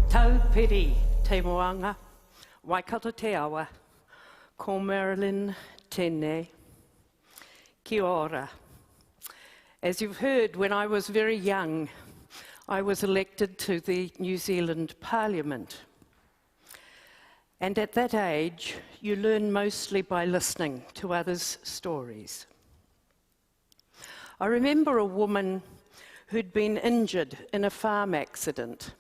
Taupiri te moanga, Waikato te awa, ko Marilyn tēnei, kia ora. As you've heard, when I was very young, I was elected to the New Zealand Parliament. And at that age, you learn mostly by listening to others' stories. I remember a woman who'd been injured in a farm accident,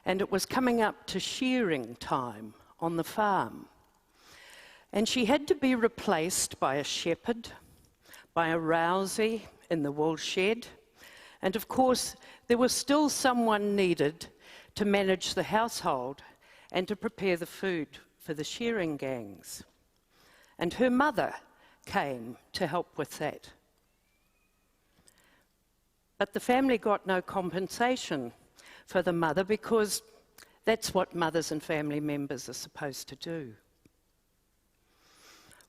and it was coming up to shearing time on the farm. And she had to be replaced by a shepherd, by a rousey in the wool shed, and of course, there was still someone needed to manage the household and to prepare the food for the shearing gangs. And her mother came to help with that. But the family got no compensation for the mother because that's what mothers and family members are supposed to do.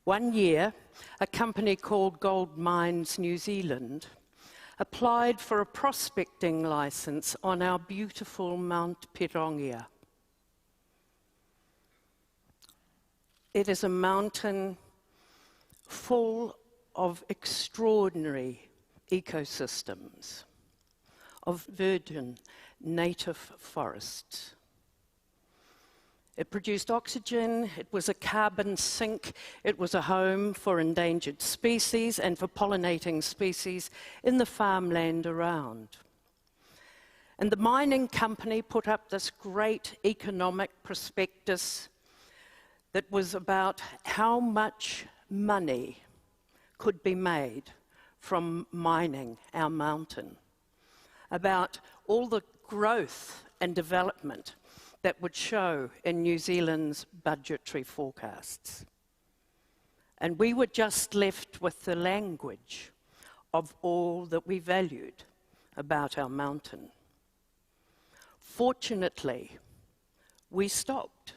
One year, a company called Gold Mines New Zealand applied for a prospecting license on our beautiful Mount Pirongia. It is a mountain full of extraordinary ecosystems, of virgin native forests. It produced oxygen, it was a carbon sink, it was a home for endangered species and for pollinating species in the farmland around. And the mining company put up this great economic prospectus that was about how much money could be made from mining our mountain, about all the growth and development that would show in New Zealand's budgetary forecasts. And we were just left with the language of all that we valued about our mountain. Fortunately, we stopped.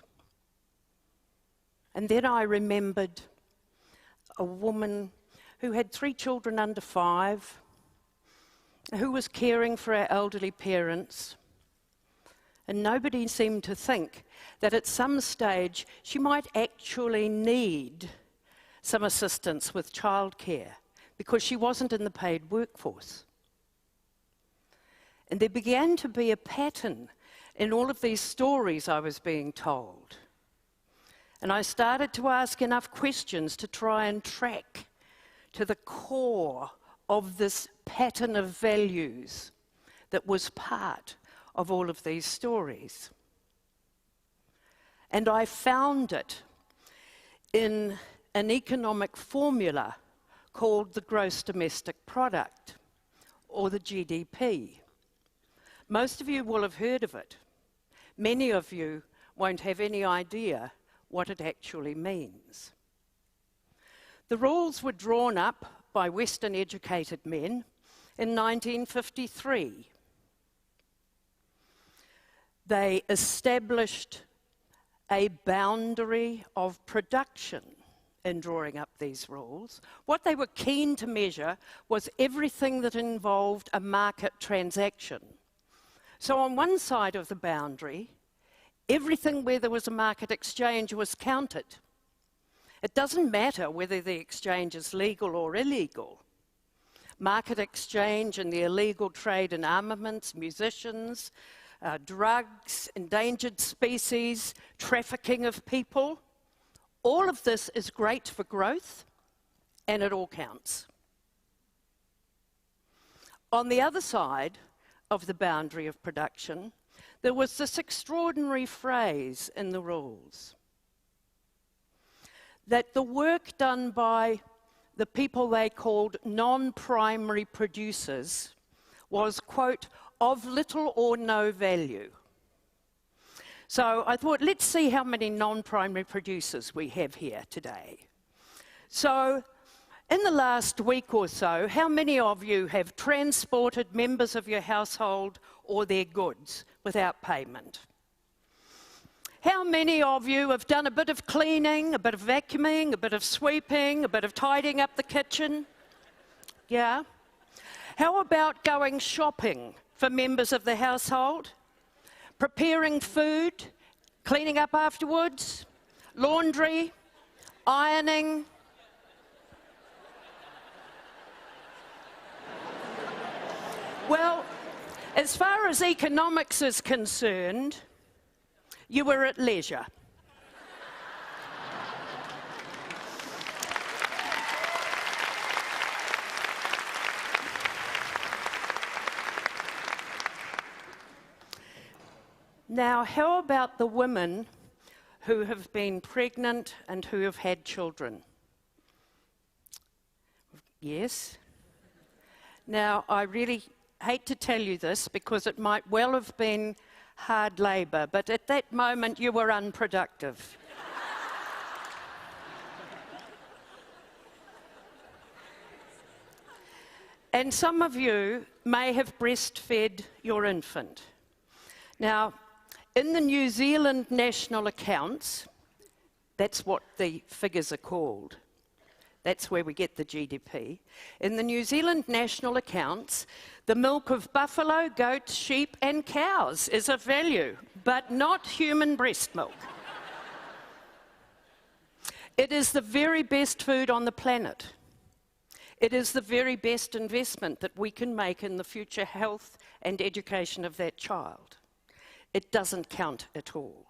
And then I remembered a woman who had 3 children under 5, who was caring for our elderly parents, and nobody seemed to think that at some stage she might actually need some assistance with childcare because she wasn't in the paid workforce. And there began to be a pattern in all of these stories I was being told. And I started to ask enough questions to try and track to the core of this pattern of values that was part of all of these stories. And I found it in an economic formula called the gross domestic product, or the GDP. Most of you will have heard of it. Many of you won't have any idea what it actually means. The rules were drawn up by Western educated men in 1953. They established a boundary of production in drawing up these rules. What they were keen to measure was everything that involved a market transaction. So on one side of the boundary, everything where there was a market exchange was counted. It doesn't matter whether the exchange is legal or illegal. Market exchange and the illegal trade in armaments, musicians, drugs, endangered species, trafficking of people, all of this is great for growth, and it all counts. On the other side of the boundary of production, there was this extraordinary phrase in the rules that the work done by the people they called non-primary producers was, quote, of little or no value. So I thought, let's see how many non-primary producers we have here today. So in the last week or so, how many of you have transported members of your household or their goods without payment? How many of you have done a bit of cleaning, a bit of vacuuming, a bit of sweeping, a bit of tidying up the kitchen? Yeah. How about going shopping for members of the household? Preparing food, cleaning up afterwards, laundry, ironing. Well, as far as economics is concerned, you were at leisure. Now, how about the women who have been pregnant and who have had children? Yes? Now, I really hate to tell you this because it might well have been hard labour, but at that moment you were unproductive. And some of you may have breastfed your infant. Now, in the New Zealand national accounts, that's what the figures are called. That's where we get the GDP. In the New Zealand national accounts, the milk of buffalo, goats, sheep and cows is of value, but not human breast milk. It is the very best food on the planet. It is the very best investment that we can make in the future health and education of that child. It doesn't count at all.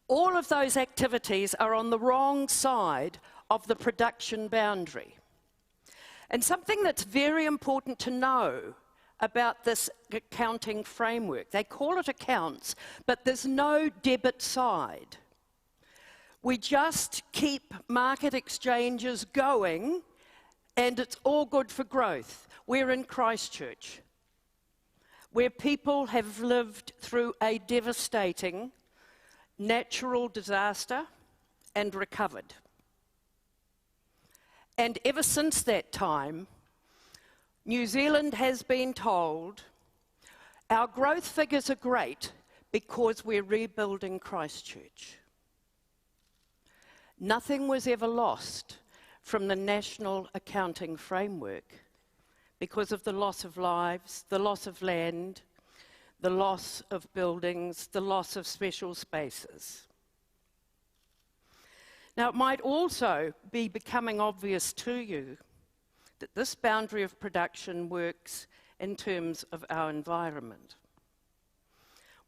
All of those activities are on the wrong side of the production boundary. And something that's very important to know about this accounting framework, they call it accounts, but there's no debit side. We just keep market exchanges going and it's all good for growth. We're in Christchurch, where people have lived through a devastating natural disaster and recovered. And ever since that time, New Zealand has been told, our growth figures are great because we're rebuilding Christchurch. Nothing was ever lost from the national accounting framework because of the loss of lives, the loss of land, the loss of buildings, the loss of special spaces. Now, it might also be becoming obvious to you that this boundary of production works in terms of our environment.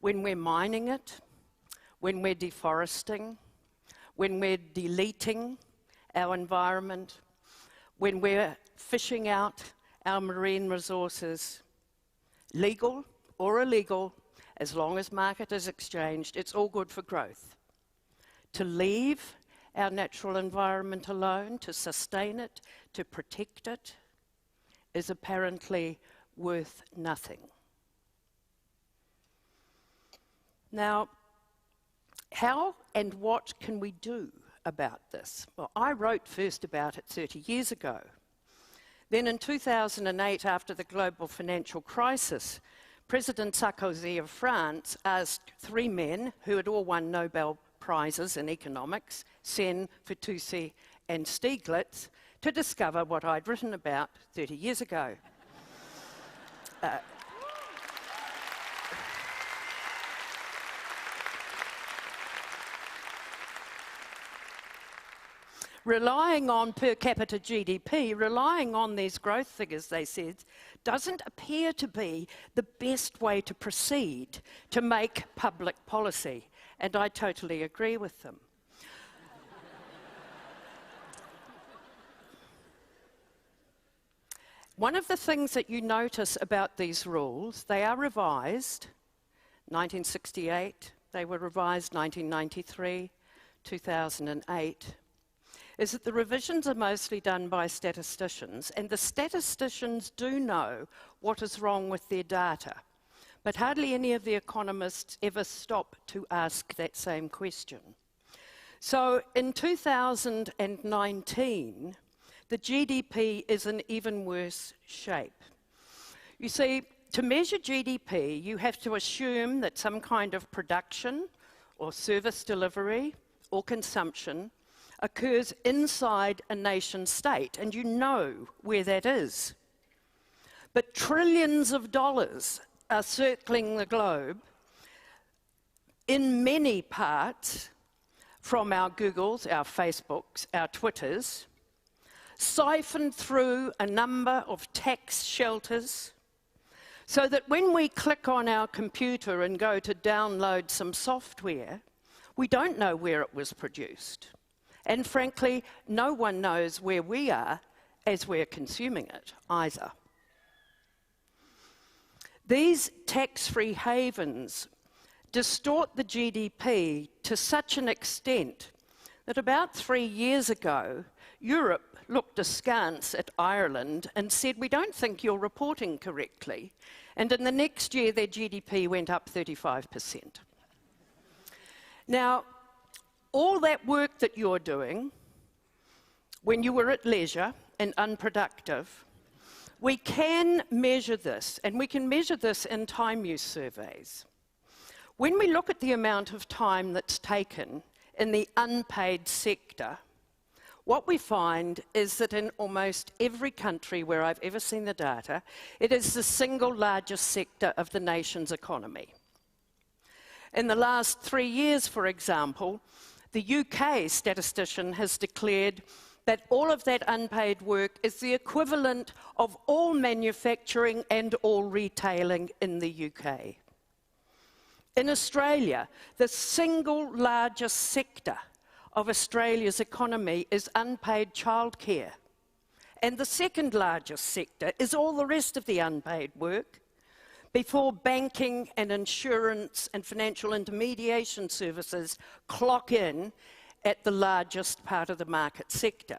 When we're mining it, when we're deforesting, when we're deleting our environment, when we're fishing out our marine resources, legal or illegal, as long as market is exchanged, it's all good for growth. To leave our natural environment alone, to sustain it, to protect it, is apparently worth nothing. Now, how and what can we do about this? Well, I wrote first about it 30 years ago. Then in 2008, after the global financial crisis, President Sarkozy of France asked three men who had all won Nobel Prizes in economics, Sen, Fitoussi and Stiglitz, to discover what I'd written about 30 years ago. Relying on per capita GDP, relying on these growth figures, they said, doesn't appear to be the best way to proceed to make public policy. And I totally agree with them. One of the things that you notice about these rules, they are revised, 1968, they were revised 1993, 2008, is that the revisions are mostly done by statisticians, and the statisticians do know what is wrong with their data. But hardly any of the economists ever stop to ask that same question. So in 2019, the GDP is in even worse shape. You see, to measure GDP, you have to assume that some kind of production or service delivery or consumption occurs inside a nation state, and you know where that is. But trillions of dollars are circling the globe in many parts from our Googles, our Facebooks, our Twitters, siphoned through a number of tax shelters, so that when we click on our computer and go to download some software, we don't know where it was produced. And frankly, no one knows where we are as we're consuming it either. These tax-free havens distort the GDP to such an extent that about 3 years ago, Europe looked askance at Ireland and said, "We don't think you're reporting correctly." And in the next year, their GDP went up 35%. Now, all that work that you're doing, when you were at leisure and unproductive, we can measure this, and we can measure this in time use surveys. When we look at the amount of time that's taken in the unpaid sector, what we find is that in almost every country where I've ever seen the data, it is the single largest sector of the nation's economy. In the last 3 years, for example, the UK statistician has declared that all of that unpaid work is the equivalent of all manufacturing and all retailing in the UK. In Australia, the single largest sector of Australia's economy is unpaid childcare. And the second largest sector is all the rest of the unpaid work, before banking and insurance and financial intermediation services clock in at the largest part of the market sector.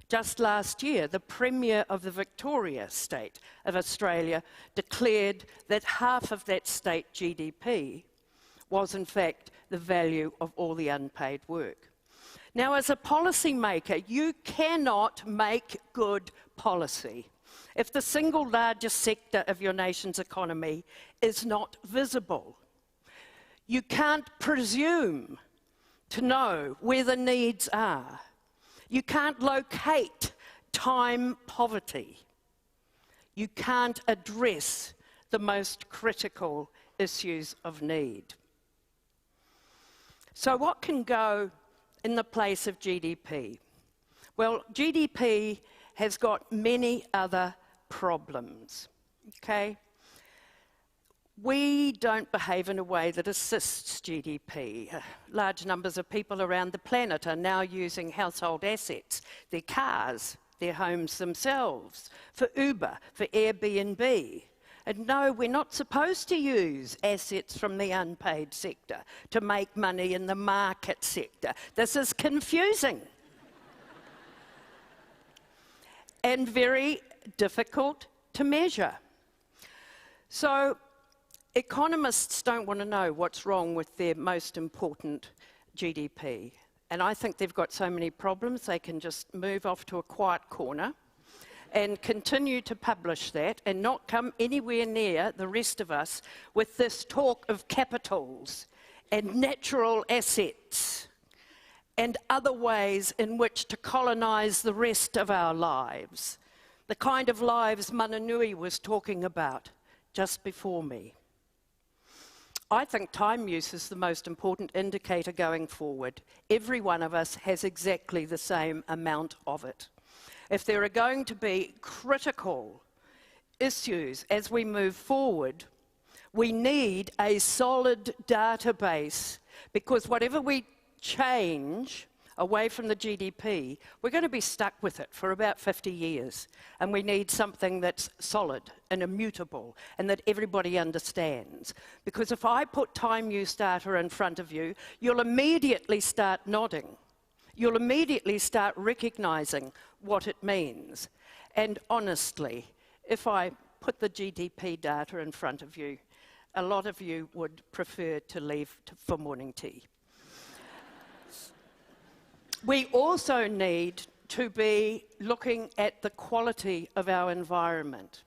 Just last year, the Premier of the Victoria state of Australia declared that half of that state GDP was in fact the value of all the unpaid work. Now, as a policymaker, you cannot make good policy if the single largest sector of your nation's economy is not visible. You can't presume to know where the needs are. You can't locate time poverty. You can't address the most critical issues of need. So what can go in the place of GDP? Well, GDP has got many other problems, okay? We don't behave in a way that assists GDP. Large numbers of people around the planet are now using household assets, their cars, their homes themselves, for Uber, for Airbnb. And no, we're not supposed to use assets from the unpaid sector to make money in the market sector. This is confusing and very difficult to measure. So economists don't want to know what's wrong with their most important GDP. And I think they've got so many problems, they can just move off to a quiet corner and continue to publish that and not come anywhere near the rest of us with this talk of capitals and natural assets and other ways in which to colonize the rest of our lives, the kind of lives Mananui was talking about just before me. I think time use is the most important indicator going forward. Every one of us has exactly the same amount of it. If there are going to be critical issues as we move forward, we need a solid database, because whatever we change away from the GDP, we're going to be stuck with it for about 50 years. And we need something that's solid and immutable and that everybody understands. Because if I put time use data in front of you, you'll immediately start nodding. You'll immediately start recognizing what it means. And honestly, if I put the GDP data in front of you, a lot of you would prefer to leave for morning tea. We also need to be looking at the quality of our environment.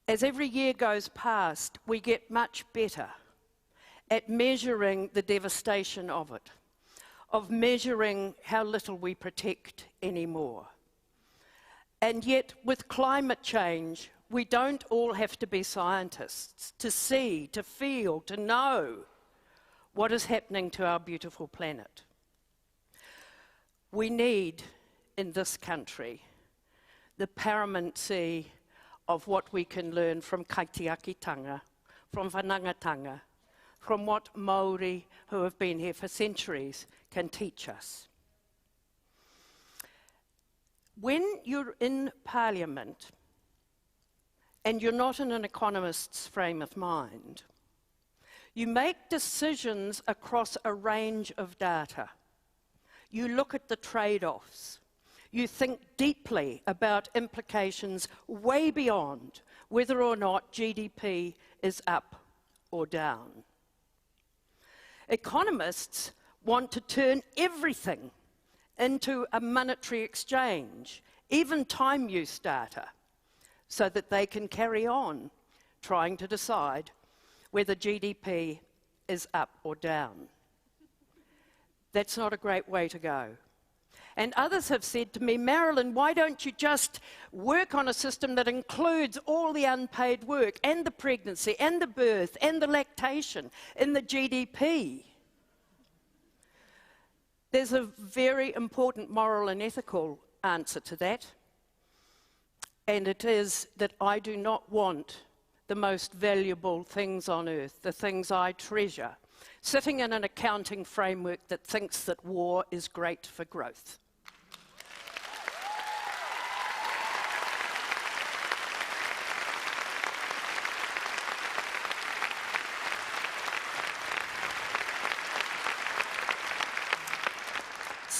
As every year goes past, we get much better at measuring the devastation of it, of measuring how little we protect anymore. And yet, with climate change, we don't all have to be scientists to see, to feel, to know what is happening to our beautiful planet. We need, in this country, the paramountcy of what we can learn from kaitiakitanga, from whanangatanga, from what Māori who have been here for centuries can teach us. When you're in Parliament and you're not in an economist's frame of mind, you make decisions across a range of data. You look at the trade-offs. You think deeply about implications way beyond whether or not GDP is up or down. Economists want to turn everything into a monetary exchange, even time use data, so that they can carry on trying to decide whether GDP is up or down. That's not a great way to go. And others have said to me, Marilyn, why don't you just work on a system that includes all the unpaid work and the pregnancy and the birth and the lactation in the GDP? There's a very important moral and ethical answer to that, and it is that I do not want the most valuable things on earth, the things I treasure, sitting in an accounting framework that thinks that war is great for growth.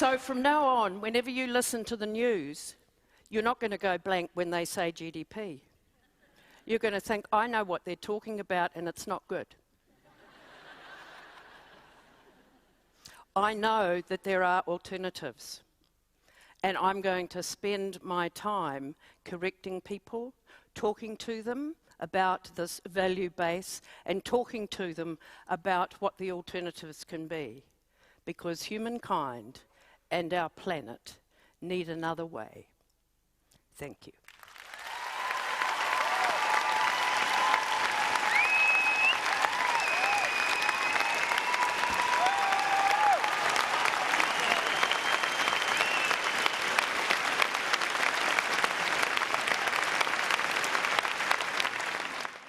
So from now on, whenever you listen to the news, you're not going to go blank when they say GDP. You're going to think, I know what they're talking about and it's not good. I know that there are alternatives, and I'm going to spend my time correcting people, talking to them about this value base, and talking to them about what the alternatives can be, because humankind and our planet need another way. Thank you.